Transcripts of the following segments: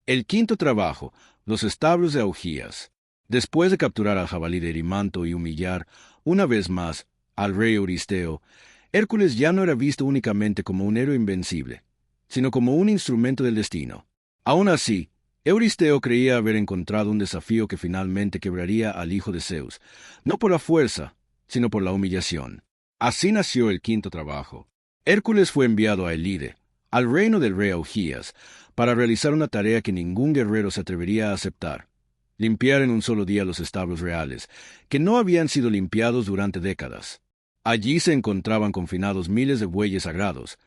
El quinto trabajo, los establos de Augías. Después de capturar al jabalí de Erimanto y humillar, una vez más, al rey Euristeo, Hércules ya no era visto únicamente como un héroe invencible, sino como un instrumento del destino. Aún así, Euristeo creía haber encontrado un desafío que finalmente quebraría al hijo de Zeus, no por la fuerza, sino por la humillación. Así nació el quinto trabajo. Hércules fue enviado a Elide, al reino del rey Augías, para realizar una tarea que ningún guerrero se atrevería a aceptar: limpiar en un solo día los establos reales, que no habían sido limpiados durante décadas. Allí se encontraban confinados miles de bueyes sagrados,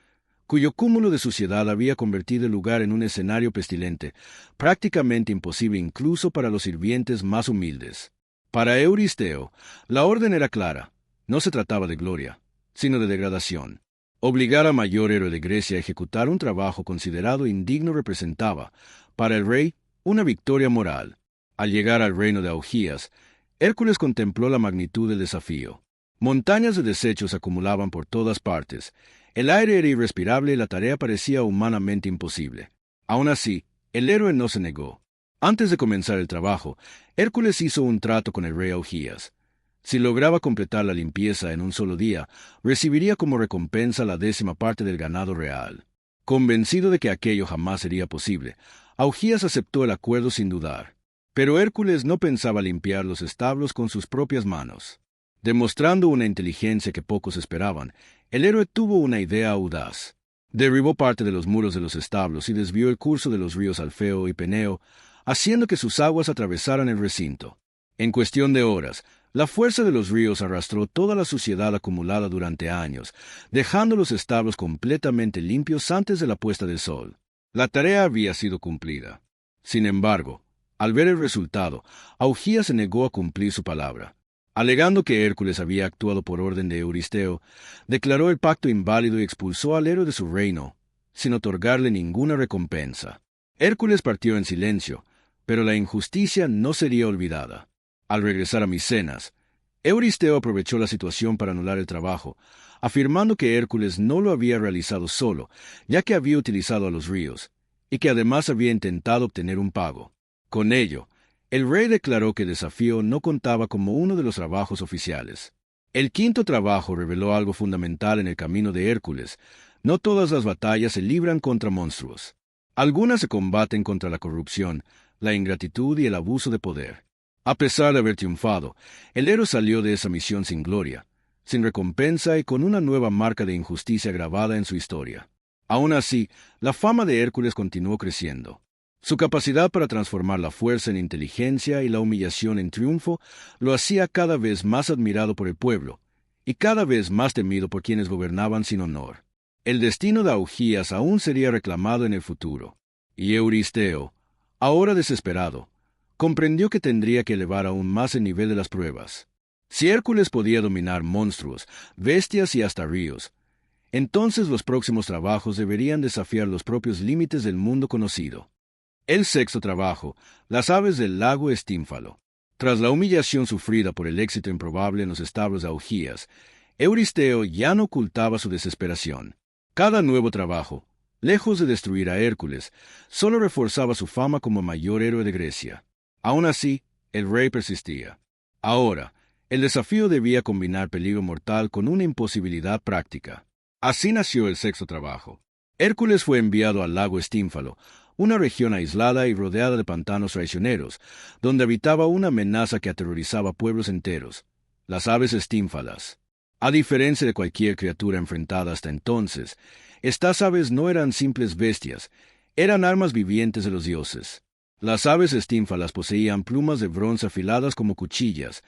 cuyo cúmulo de suciedad había convertido el lugar en un escenario pestilente, prácticamente imposible incluso para los sirvientes más humildes. Para Euristeo, la orden era clara: no se trataba de gloria, sino de degradación. Obligar al mayor héroe de Grecia a ejecutar un trabajo considerado indigno representaba, para el rey, una victoria moral. Al llegar al reino de Augías, Hércules contempló la magnitud del desafío. Montañas de desechos se acumulaban por todas partes. El aire era irrespirable y la tarea parecía humanamente imposible. Aún así, el héroe no se negó. Antes de comenzar el trabajo, Hércules hizo un trato con el rey Augías. Si lograba completar la limpieza en un solo día, recibiría como recompensa la 10ª parte del ganado real. Convencido de que aquello jamás sería posible, Augías aceptó el acuerdo sin dudar. Pero Hércules no pensaba limpiar los establos con sus propias manos. Demostrando una inteligencia que pocos esperaban, el héroe tuvo una idea audaz. Derribó parte de los muros de los establos y desvió el curso de los ríos Alfeo y Peneo, haciendo que sus aguas atravesaran el recinto. En cuestión de horas, la fuerza de los ríos arrastró toda la suciedad acumulada durante años, dejando los establos completamente limpios antes de la puesta del sol. La tarea había sido cumplida. Sin embargo, al ver el resultado, Augías se negó a cumplir su palabra. Alegando que Hércules había actuado por orden de Euristeo, declaró el pacto inválido y expulsó al héroe de su reino, sin otorgarle ninguna recompensa. Hércules partió en silencio, pero la injusticia no sería olvidada. Al regresar a Micenas, Euristeo aprovechó la situación para anular el trabajo, afirmando que Hércules no lo había realizado solo, ya que había utilizado a los ríos, y que además había intentado obtener un pago. Con ello, el rey declaró que el desafío no contaba como uno de los trabajos oficiales. El quinto trabajo reveló algo fundamental en el camino de Hércules: no todas las batallas se libran contra monstruos. Algunas se combaten contra la corrupción, la ingratitud y el abuso de poder. A pesar de haber triunfado, el héroe salió de esa misión sin gloria, sin recompensa y con una nueva marca de injusticia grabada en su historia. Aún así, la fama de Hércules continuó creciendo. Su capacidad para transformar la fuerza en inteligencia y la humillación en triunfo lo hacía cada vez más admirado por el pueblo, y cada vez más temido por quienes gobernaban sin honor. El destino de Augías aún sería reclamado en el futuro, y Euristeo, ahora desesperado, comprendió que tendría que elevar aún más el nivel de las pruebas. Si Hércules podía dominar monstruos, bestias y hasta ríos, entonces los próximos trabajos deberían desafiar los propios límites del mundo conocido. El sexto trabajo, las aves del lago Estínfalo. Tras la humillación sufrida por el éxito improbable en los establos de Augías, Euristeo ya no ocultaba su desesperación. Cada nuevo trabajo, lejos de destruir a Hércules, solo reforzaba su fama como mayor héroe de Grecia. Aún así, el rey persistía. Ahora, el desafío debía combinar peligro mortal con una imposibilidad práctica. Así nació el sexto trabajo. Hércules fue enviado al lago Estínfalo, una región aislada y rodeada de pantanos traicioneros, donde habitaba una amenaza que aterrorizaba pueblos enteros: las aves estínfalas. A diferencia de cualquier criatura enfrentada hasta entonces, estas aves no eran simples bestias, eran armas vivientes de los dioses. Las aves estínfalas poseían plumas de bronce afiladas como cuchillas,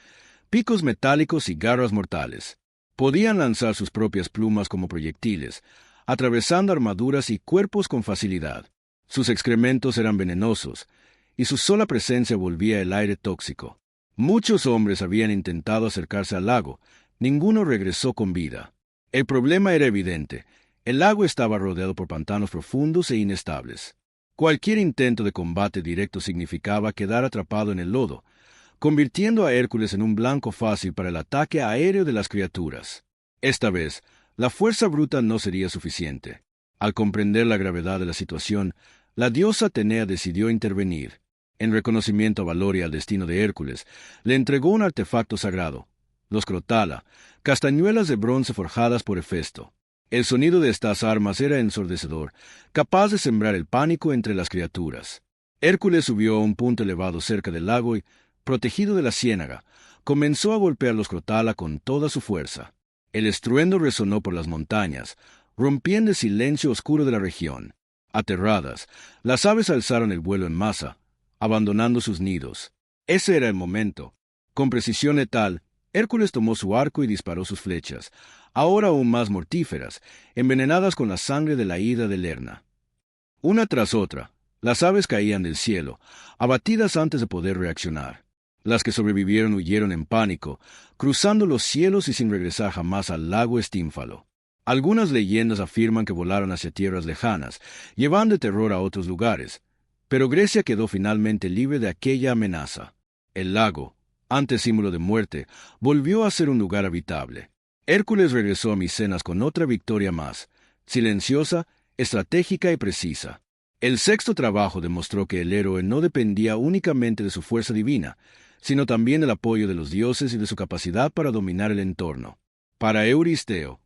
picos metálicos y garras mortales. Podían lanzar sus propias plumas como proyectiles, atravesando armaduras y cuerpos con facilidad. Sus excrementos eran venenosos, y su sola presencia volvía el aire tóxico. Muchos hombres habían intentado acercarse al lago, ninguno regresó con vida. El problema era evidente: el lago estaba rodeado por pantanos profundos e inestables. Cualquier intento de combate directo significaba quedar atrapado en el lodo, convirtiendo a Hércules en un blanco fácil para el ataque aéreo de las criaturas. Esta vez, la fuerza bruta no sería suficiente. Al comprender la gravedad de la situación, La diosa Atenea decidió intervenir. En reconocimiento a valor y al destino de Hércules, le entregó un artefacto sagrado, los crotala, castañuelas de bronce forjadas por Hefesto. El sonido de estas armas era ensordecedor, capaz de sembrar el pánico entre las criaturas. Hércules subió a un punto elevado cerca del lago y, protegido de la ciénaga, comenzó a golpear los crotala con toda su fuerza. El estruendo resonó por las montañas, rompiendo el silencio oscuro de la región. Aterradas, las aves alzaron el vuelo en masa, abandonando sus nidos. Ese era el momento. Con precisión letal, Hércules tomó su arco y disparó sus flechas, ahora aún más mortíferas, envenenadas con la sangre de la ida de Lerna. Una tras otra, las aves caían del cielo, abatidas antes de poder reaccionar. Las que sobrevivieron huyeron en pánico, cruzando los cielos y sin regresar jamás al lago Estínfalo. Algunas leyendas afirman que volaron hacia tierras lejanas, llevando terror a otros lugares, pero Grecia quedó finalmente libre de aquella amenaza. El lago, antes símbolo de muerte, volvió a ser un lugar habitable. Hércules regresó a Micenas con otra victoria más, silenciosa, estratégica y precisa. El sexto trabajo demostró que el héroe no dependía únicamente de su fuerza divina, sino también del apoyo de los dioses y de su capacidad para dominar el entorno. Para Euristeo,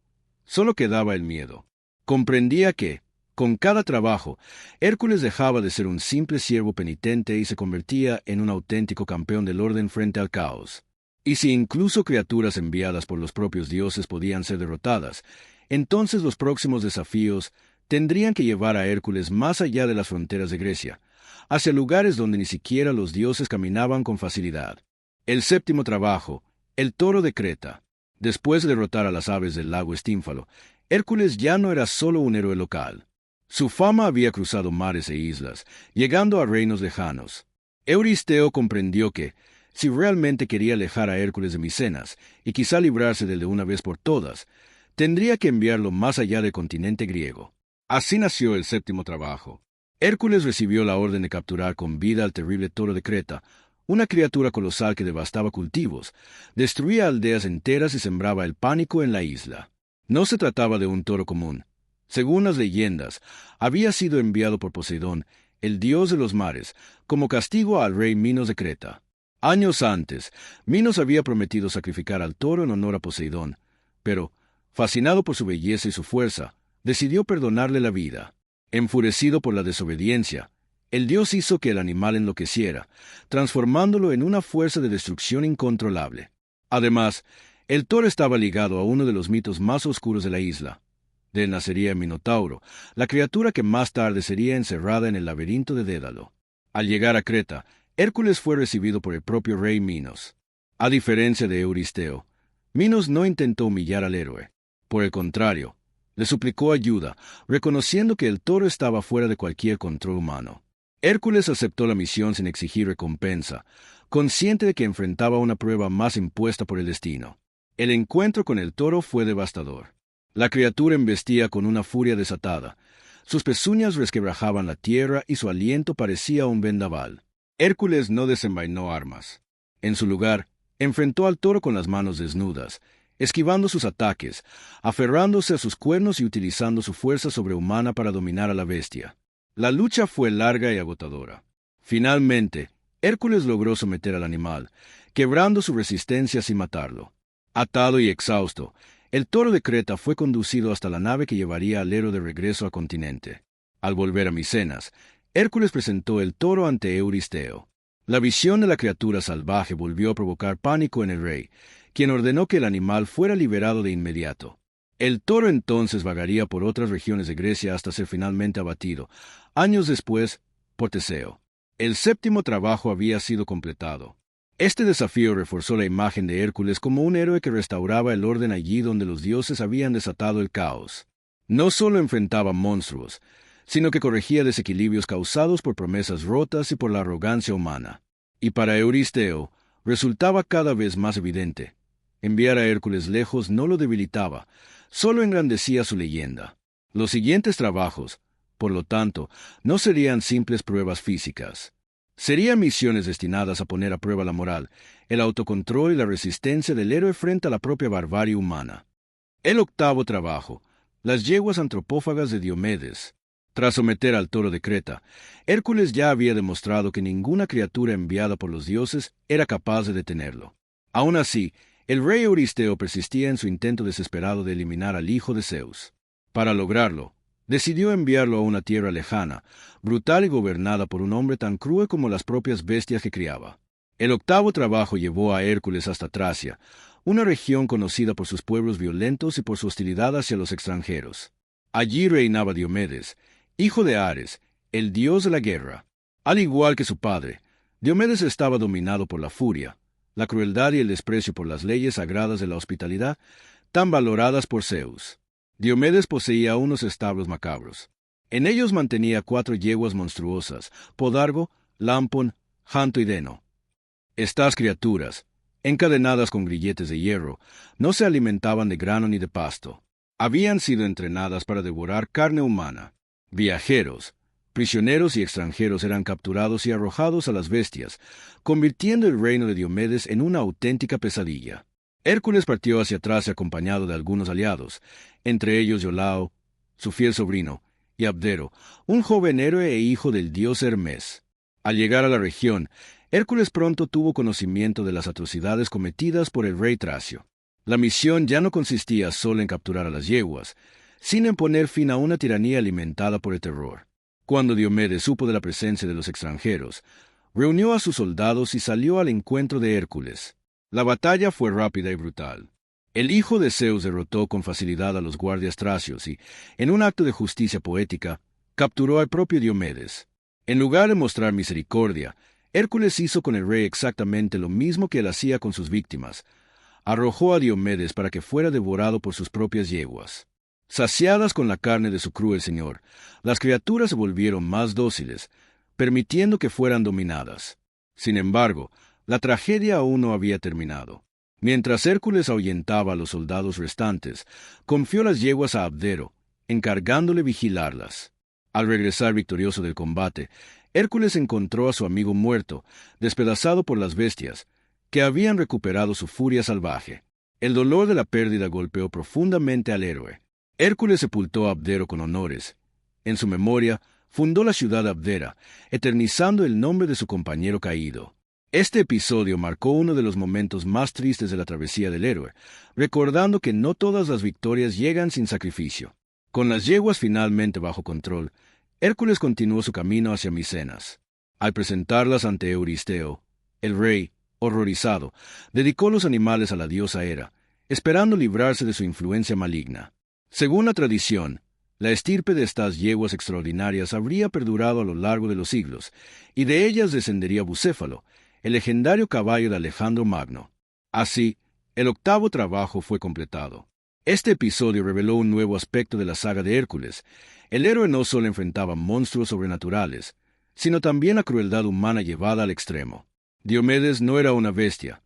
solo quedaba el miedo. Comprendía que, con cada trabajo, Hércules dejaba de ser un simple siervo penitente y se convertía en un auténtico campeón del orden frente al caos. Y si incluso criaturas enviadas por los propios dioses podían ser derrotadas, entonces los próximos desafíos tendrían que llevar a Hércules más allá de las fronteras de Grecia, hacia lugares donde ni siquiera los dioses caminaban con facilidad. El séptimo trabajo, el toro de Creta. Después de derrotar a las aves del lago Estínfalo, Hércules ya no era solo un héroe local. Su fama había cruzado mares e islas, llegando a reinos lejanos. Euristeo comprendió que, si realmente quería alejar a Hércules de Micenas, y quizá librarse de él de una vez por todas, tendría que enviarlo más allá del continente griego. Así nació el séptimo trabajo. Hércules recibió la orden de capturar con vida al terrible toro de Creta, una criatura colosal que devastaba cultivos, destruía aldeas enteras y sembraba el pánico en la isla. No se trataba de un toro común. Según las leyendas, había sido enviado por Poseidón, el dios de los mares, como castigo al rey Minos de Creta. Años antes, Minos había prometido sacrificar al toro en honor a Poseidón, pero, fascinado por su belleza y su fuerza, decidió perdonarle la vida. Enfurecido por la desobediencia, el dios hizo que el animal enloqueciera, transformándolo en una fuerza de destrucción incontrolable. Además, el toro estaba ligado a uno de los mitos más oscuros de la isla. De él nacería el Minotauro, la criatura que más tarde sería encerrada en el laberinto de Dédalo. Al llegar a Creta, Hércules fue recibido por el propio rey Minos. A diferencia de Euristeo, Minos no intentó humillar al héroe. Por el contrario, le suplicó ayuda, reconociendo que el toro estaba fuera de cualquier control humano. Hércules aceptó la misión sin exigir recompensa, consciente de que enfrentaba una prueba más impuesta por el destino. El encuentro con el toro fue devastador. La criatura embestía con una furia desatada. Sus pezuñas resquebrajaban la tierra y su aliento parecía un vendaval. Hércules no desenvainó armas. En su lugar, enfrentó al toro con las manos desnudas, esquivando sus ataques, aferrándose a sus cuernos y utilizando su fuerza sobrehumana para dominar a la bestia. La lucha fue larga y agotadora. Finalmente, Hércules logró someter al animal, quebrando su resistencia sin matarlo. Atado y exhausto, el toro de Creta fue conducido hasta la nave que llevaría al héroe de regreso al continente. Al volver a Micenas, Hércules presentó el toro ante Euristeo. La visión de la criatura salvaje volvió a provocar pánico en el rey, quien ordenó que el animal fuera liberado de inmediato. El toro entonces vagaría por otras regiones de Grecia hasta ser finalmente abatido, años después, por Teseo. El séptimo trabajo había sido completado. Este desafío reforzó la imagen de Hércules como un héroe que restauraba el orden allí donde los dioses habían desatado el caos. No solo enfrentaba monstruos, sino que corregía desequilibrios causados por promesas rotas y por la arrogancia humana. Y para Euristeo, resultaba cada vez más evidente. Enviar a Hércules lejos no lo debilitaba, solo engrandecía su leyenda. Los siguientes trabajos, por lo tanto, no serían simples pruebas físicas. Serían misiones destinadas a poner a prueba la moral, el autocontrol y la resistencia del héroe frente a la propia barbarie humana. El octavo trabajo, las yeguas antropófagas de Diomedes. Tras someter al toro de Creta, Hércules ya había demostrado que ninguna criatura enviada por los dioses era capaz de detenerlo. Aún así, el rey Euristeo persistía en su intento desesperado de eliminar al hijo de Zeus. Para lograrlo, decidió enviarlo a una tierra lejana, brutal y gobernada por un hombre tan cruel como las propias bestias que criaba. El octavo trabajo llevó a Hércules hasta Tracia, una región conocida por sus pueblos violentos y por su hostilidad hacia los extranjeros. Allí reinaba Diomedes, hijo de Ares, el dios de la guerra. Al igual que su padre, Diomedes estaba dominado por la furia, la crueldad y el desprecio por las leyes sagradas de la hospitalidad, tan valoradas por Zeus. Diomedes poseía unos establos macabros. En ellos mantenía 4 yeguas monstruosas, Podargo, Lampon, Janto y Deno. Estas criaturas, encadenadas con grilletes de hierro, no se alimentaban de grano ni de pasto. Habían sido entrenadas para devorar carne humana. Viajeros, prisioneros y extranjeros eran capturados y arrojados a las bestias, convirtiendo el reino de Diomedes en una auténtica pesadilla. Hércules partió hacia atrás acompañado de algunos aliados, entre ellos Iolao, su fiel sobrino, y Abdero, un joven héroe e hijo del dios Hermes. Al llegar a la región, Hércules pronto tuvo conocimiento de las atrocidades cometidas por el rey Tracio. La misión ya no consistía solo en capturar a las yeguas, sino en poner fin a una tiranía alimentada por el terror. Cuando Diomedes supo de la presencia de los extranjeros, reunió a sus soldados y salió al encuentro de Hércules. La batalla fue rápida y brutal. El hijo de Zeus derrotó con facilidad a los guardias tracios y, en un acto de justicia poética, capturó al propio Diomedes. En lugar de mostrar misericordia, Hércules hizo con el rey exactamente lo mismo que él hacía con sus víctimas. Arrojó a Diomedes para que fuera devorado por sus propias yeguas. Saciadas con la carne de su cruel señor, las criaturas se volvieron más dóciles, permitiendo que fueran dominadas. Sin embargo, la tragedia aún no había terminado. Mientras Hércules ahuyentaba a los soldados restantes, confió las yeguas a Abdero, encargándole vigilarlas. Al regresar victorioso del combate, Hércules encontró a su amigo muerto, despedazado por las bestias, que habían recuperado su furia salvaje. El dolor de la pérdida golpeó profundamente al héroe. Hércules sepultó a Abdero con honores. En su memoria, fundó la ciudad de Abdera, eternizando el nombre de su compañero caído. Este episodio marcó uno de los momentos más tristes de la travesía del héroe, recordando que no todas las victorias llegan sin sacrificio. Con las yeguas finalmente bajo control, Hércules continuó su camino hacia Micenas. Al presentarlas ante Euristeo, el rey, horrorizado, dedicó los animales a la diosa Hera, esperando librarse de su influencia maligna. Según la tradición, la estirpe de estas yeguas extraordinarias habría perdurado a lo largo de los siglos, y de ellas descendería Bucéfalo, el legendario caballo de Alejandro Magno. Así, el octavo trabajo fue completado. Este episodio reveló un nuevo aspecto de la saga de Hércules. El héroe no solo enfrentaba monstruos sobrenaturales, sino también la crueldad humana llevada al extremo. Diomedes no era una bestia,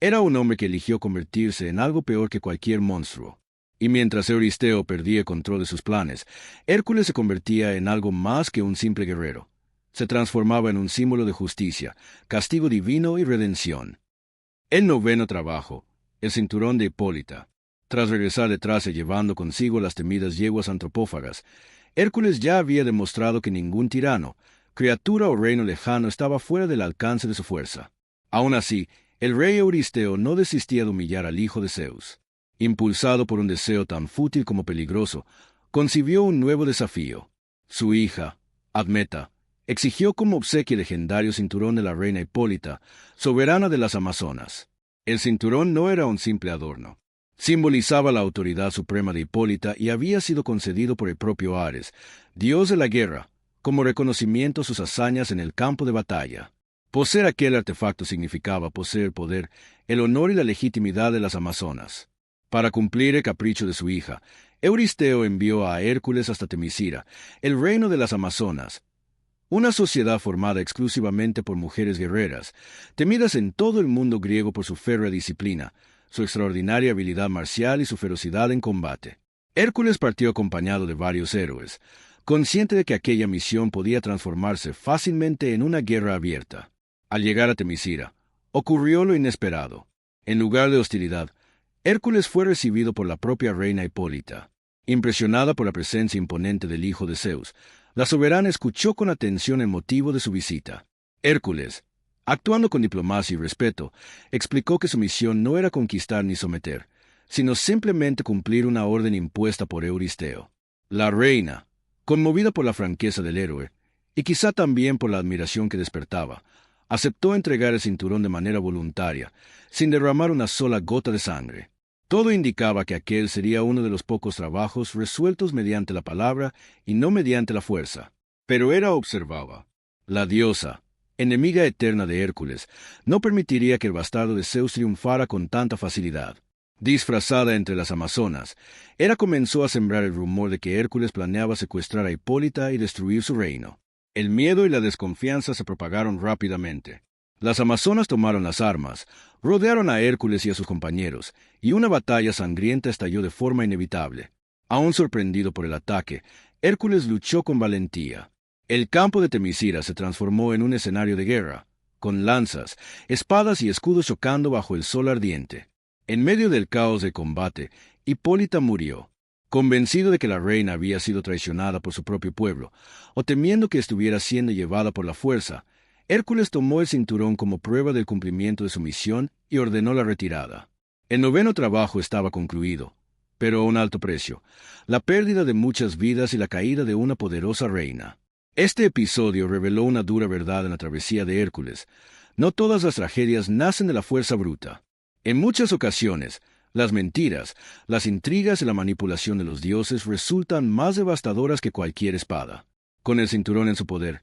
era un hombre que eligió convertirse en algo peor que cualquier monstruo. Y mientras Euristeo perdía el control de sus planes, Hércules se convertía en algo más que un simple guerrero. Se transformaba en un símbolo de justicia, castigo divino y redención. El noveno trabajo, el cinturón de Hipólita. Tras regresar de Tracia llevando consigo las temidas yeguas antropófagas, Hércules ya había demostrado que ningún tirano, criatura o reino lejano estaba fuera del alcance de su fuerza. Aún así, el rey Euristeo no desistía de humillar al hijo de Zeus. Impulsado por un deseo tan fútil como peligroso, concibió un nuevo desafío. Su hija, Admeta, exigió como obsequio legendario cinturón de la reina Hipólita, soberana de las Amazonas. El cinturón no era un simple adorno. Simbolizaba la autoridad suprema de Hipólita y había sido concedido por el propio Ares, dios de la guerra, como reconocimiento a sus hazañas en el campo de batalla. Poseer aquel artefacto significaba poseer el poder, el honor y la legitimidad de las Amazonas. Para cumplir el capricho de su hija, Euristeo envió a Hércules hasta Temisira, el reino de las Amazonas, una sociedad formada exclusivamente por mujeres guerreras, temidas en todo el mundo griego por su férrea disciplina, su extraordinaria habilidad marcial y su ferocidad en combate. Hércules partió acompañado de varios héroes, consciente de que aquella misión podía transformarse fácilmente en una guerra abierta. Al llegar a Temisira, ocurrió lo inesperado. En lugar de hostilidad, Hércules fue recibido por la propia reina Hipólita. Impresionada por la presencia imponente del hijo de Zeus, La soberana escuchó con atención el motivo de su visita. Hércules, actuando con diplomacia y respeto, explicó que su misión no era conquistar ni someter, sino simplemente cumplir una orden impuesta por Euristeo. La reina, conmovida por la franqueza del héroe, y quizá también por la admiración que despertaba, aceptó entregar el cinturón de manera voluntaria, sin derramar una sola gota de sangre. Todo indicaba que aquel sería uno de los pocos trabajos resueltos mediante la palabra y no mediante la fuerza. Pero Hera observaba. La diosa, enemiga eterna de Hércules, no permitiría que el bastardo de Zeus triunfara con tanta facilidad. Disfrazada entre las amazonas, Hera comenzó a sembrar el rumor de que Hércules planeaba secuestrar a Hipólita y destruir su reino. El miedo y la desconfianza se propagaron rápidamente. Las amazonas tomaron las armas, rodearon a Hércules y a sus compañeros, y una batalla sangrienta estalló de forma inevitable. Aún sorprendido por el ataque, Hércules luchó con valentía. El campo de Temisira se transformó en un escenario de guerra, con lanzas, espadas y escudos chocando bajo el sol ardiente. En medio del caos de combate, Hipólita murió. Convencido de que la reina había sido traicionada por su propio pueblo, o temiendo que estuviera siendo llevada por la fuerza, Hércules tomó el cinturón como prueba del cumplimiento de su misión y ordenó la retirada. El noveno trabajo estaba concluido, pero a un alto precio, la pérdida de muchas vidas y la caída de una poderosa reina. Este episodio reveló una dura verdad en la travesía de Hércules. No todas las tragedias nacen de la fuerza bruta. En muchas ocasiones, las mentiras, las intrigas y la manipulación de los dioses resultan más devastadoras que cualquier espada. Con el cinturón en su poder,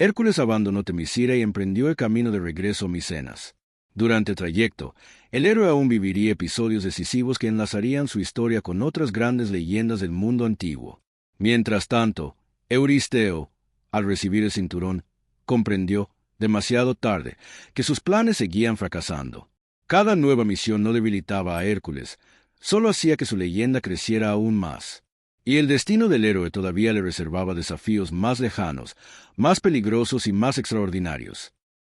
Hércules abandonó Temisira y emprendió el camino de regreso a Micenas. Durante el trayecto, el héroe aún viviría episodios decisivos que enlazarían su historia con otras grandes leyendas del mundo antiguo. Mientras tanto, Euristeo, al recibir el cinturón, comprendió, demasiado tarde, que sus planes seguían fracasando. Cada nueva misión no debilitaba a Hércules, solo hacía que su leyenda creciera aún más. Y el destino del héroe todavía le reservaba desafíos más lejanos, más peligrosos y más extraordinarios.